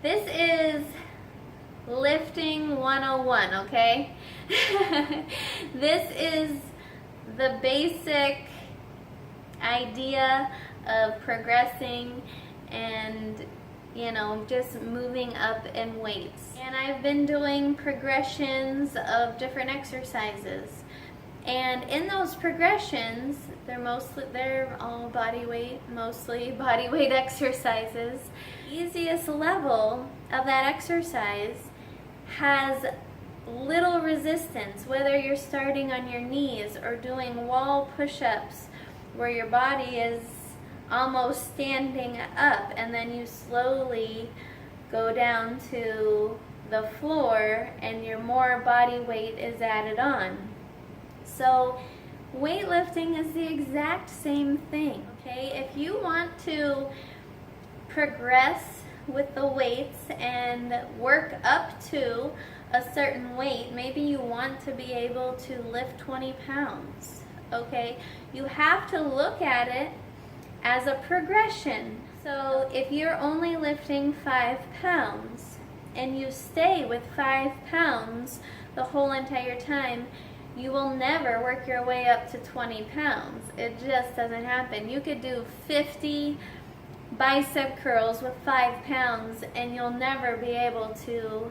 This is lifting 101, okay? This is the basic idea of progressing and just moving up in weights. And I've been doing progressions of different exercises. And in those progressions, they're all body weight, mostly body weight exercises. The easiest level of that exercise has little resistance, whether you're starting on your knees or doing wall push-ups where your body is almost standing up and then you slowly go down to the floor and your more body weight is added on. So weightlifting is the exact same thing, okay? If you want to progress with the weights and work up to a certain weight, maybe you want to be able to lift 20 pounds, okay? You have to look at it as a progression. So if you're only lifting 5 pounds and you stay with 5 pounds the whole entire time, you will never work your way up to 20 pounds. It just doesn't happen. You could do 50 bicep curls with 5 pounds and you'll never be able to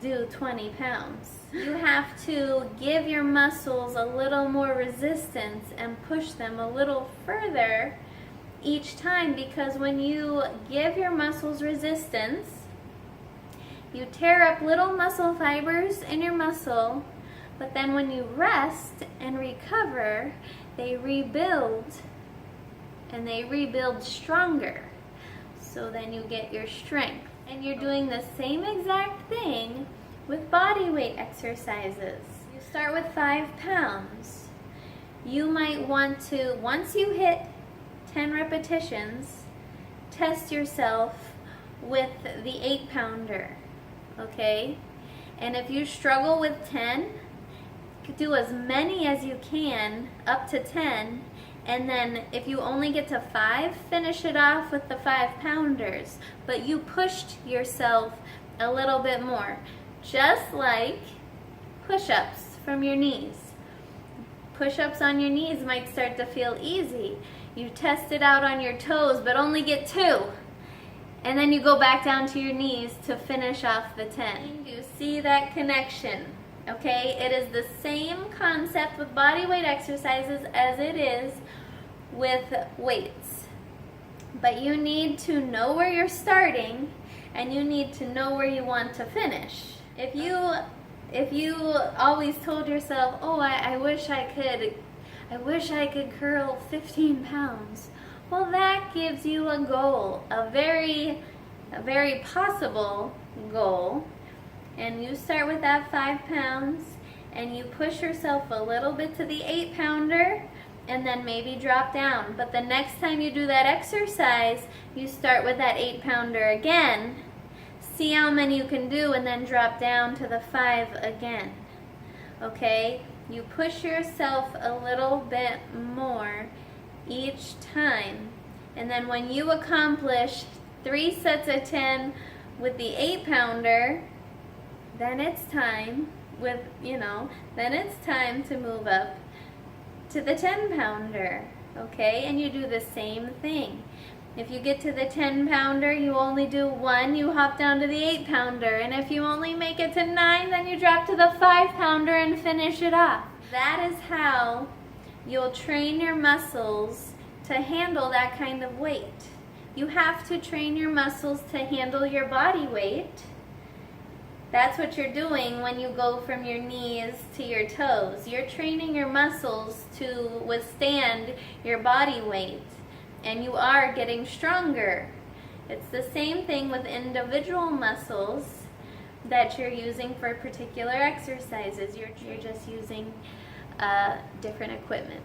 do 20 pounds. You have to give your muscles a little more resistance and push them a little further each time, because when you give your muscles resistance, you tear up little muscle fibers in your muscle, but then when you rest and recover, they rebuild, and they rebuild stronger. So then you get your strength. And you're doing the same exact thing with body weight exercises. You start with 5 pounds. You might want to, once you hit 10 repetitions, test yourself with the 8-pounder, okay? And if you struggle with 10, do as many as you can up to 10, and then if you only get to 5, finish it off with the 5-pounders. But you pushed yourself a little bit more, just like push-ups from your knees. Push-ups on your knees might start to feel easy. You test it out on your toes, but only get 2. And then you go back down to your knees to finish off the 10. You see that connection, okay? It is the same concept with body weight exercises as it is with weights. But you need to know where you're starting and you need to know where you want to finish. If you always told yourself, oh, I wish I could curl 15 pounds. Well, that gives you a goal, a very possible goal. And you start with that 5 pounds and you push yourself a little bit to the 8-pounder and then maybe drop down. But the next time you do that exercise, you start with that 8-pounder again. See how many you can do and then drop down to the 5 again. Okay? You push yourself a little bit more each time. And then when you accomplish 3 sets of 10 with the 8-pounder, then it's time to move up to the 10-pounder, okay? And you do the same thing. If you get to the 10-pounder, you only do 1, you hop down to the 8-pounder. And if you only make it to 9, then you drop to the 5-pounder and finish it off. That is how you'll train your muscles to handle that kind of weight. You have to train your muscles to handle your body weight. That's what you're doing when you go from your knees to your toes. You're training your muscles to withstand your body weight, and you are getting stronger. It's the same thing with individual muscles that you're using for particular exercises. You're just using different equipment.